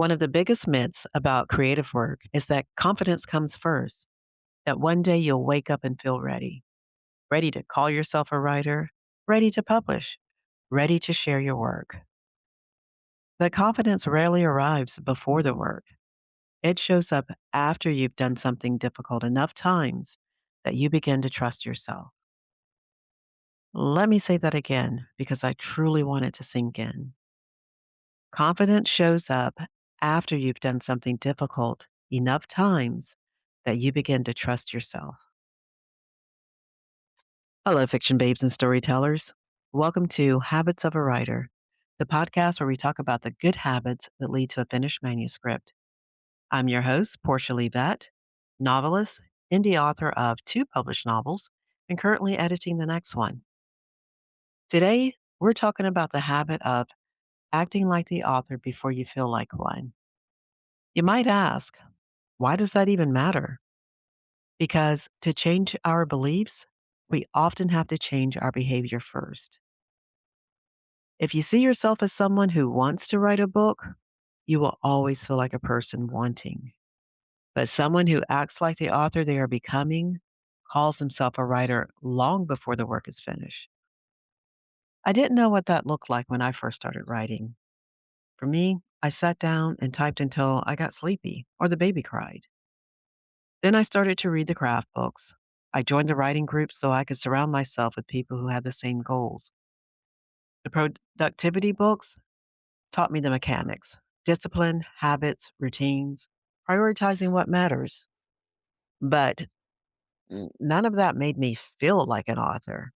One of the biggest myths about creative work is that confidence comes first, that one day you'll wake up and feel ready, ready to call yourself a writer, ready to publish, ready to share your work. But confidence rarely arrives before the work. It shows up after you've done something difficult enough times that you begin to trust yourself. Let me say that again because I truly want it to sink in. Confidence shows up after you've done something difficult enough times that you begin to trust yourself. Hello, fiction babes and storytellers. Welcome to Habits of a Writer, the podcast where we talk about the good habits that lead to a finished manuscript. I'm your host, Portia, novelist, indie author of two published novels, and currently editing the next one. Today, we're talking about the habit of acting like the author before you feel like one. You might ask, why does that even matter? Because to change our beliefs, we often have to change our behavior first. If you see yourself as someone who wants to write a book, you will always feel like a person wanting. But someone who acts like the author they are becoming calls himself a writer long before the work is finished. I didn't know what that looked like when I first started writing. For me, I sat down and typed until I got sleepy or the baby cried. Then I started to read the craft books. I joined the writing group so I could surround myself with people who had the same goals. The productivity books taught me the mechanics, discipline, habits, routines, prioritizing what matters. But none of that made me feel like an author.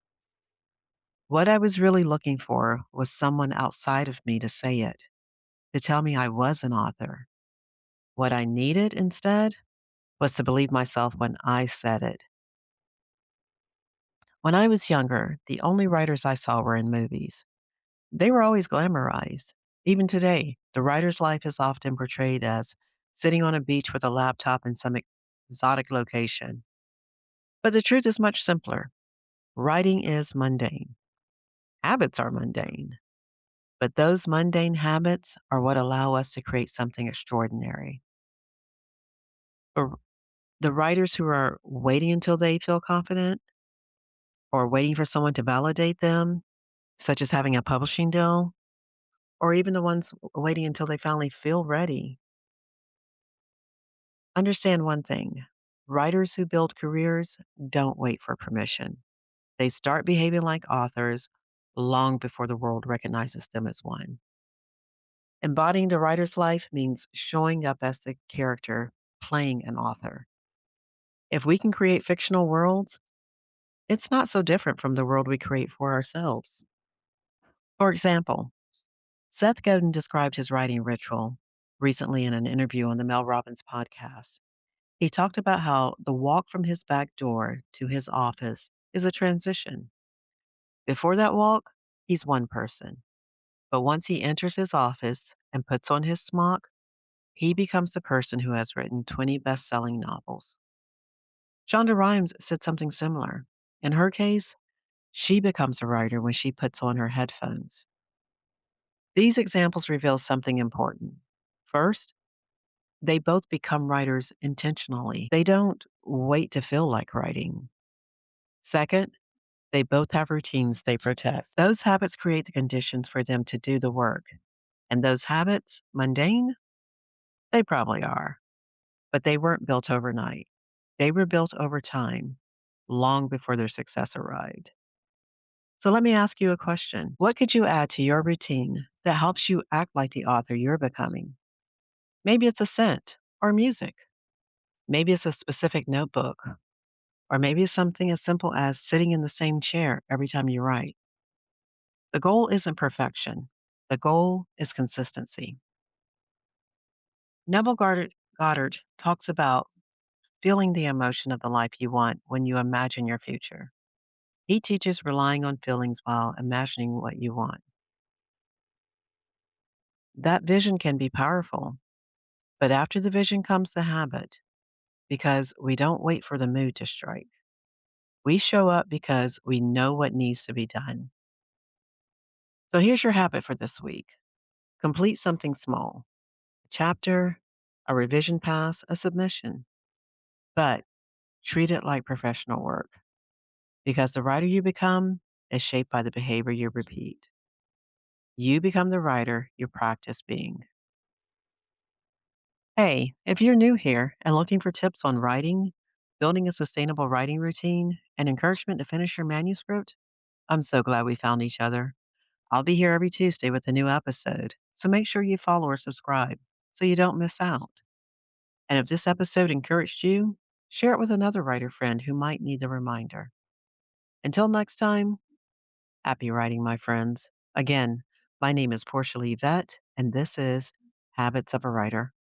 What I was really looking for was someone outside of me to say it, to tell me I was an author. What I needed instead was to believe myself when I said it. When I was younger, the only writers I saw were in movies. They were always glamorized. Even today, the writer's life is often portrayed as sitting on a beach with a laptop in some exotic location. But the truth is much simpler. Writing is mundane. Habits are mundane. But those mundane habits are what allow us to create something extraordinary. For the writers who are waiting until they feel confident or waiting for someone to validate them, such as having a publishing deal, or even the ones waiting until they finally feel ready. Understand one thing, writers who build careers don't wait for permission. They start behaving like authors long before the world recognizes them as one. Embodying the writer's life means showing up as the character playing an author. If we can create fictional worlds, it's not so different from the world we create for ourselves. For example, Seth Godin described his writing ritual recently in an interview on the Mel Robbins podcast. He talked about how the walk from his back door to his office is a transition. Before that walk, he's one person. But once he enters his office and puts on his smock, he becomes the person who has written 20 best selling novels. Shonda Rhimes said something similar. In her case, she becomes a writer when she puts on her headphones. These examples reveal something important. First, they both become writers intentionally. They don't wait to feel like writing. Second, they both have routines they protect. Those habits create the conditions for them to do the work. And those habits, mundane? They probably are. But they weren't built overnight. They were built over time, long before their success arrived. So let me ask you a question. What could you add to your routine that helps you act like the author you're becoming? Maybe it's a scent or music. Maybe it's a specific notebook. Or maybe it's something as simple as sitting in the same chair every time you write. The goal isn't perfection. The goal is consistency. Neville Goddard talks about feeling the emotion of the life you want when you imagine your future. He teaches relying on feelings while imagining what you want. That vision can be powerful, but after the vision comes the habit because we don't wait for the mood to strike. We show up because we know what needs to be done. So here's your habit for this week. Complete something small. chapter, a revision pass, a submission. But treat it like professional work because the writer you become is shaped by the behavior you repeat. You become the writer you practice being. Hey, if you're new here and looking for tips on writing, building a sustainable writing routine, and encouragement to finish your manuscript, I'm so glad we found each other. I'll be here every Tuesday with a new episode, so make sure you follow or subscribe so you don't miss out. And if this episode encouraged you, share it with another writer friend who might need the reminder. Until next time, happy writing, my friends. Again, my name is Portia Vet, and this is Habits of a Writer.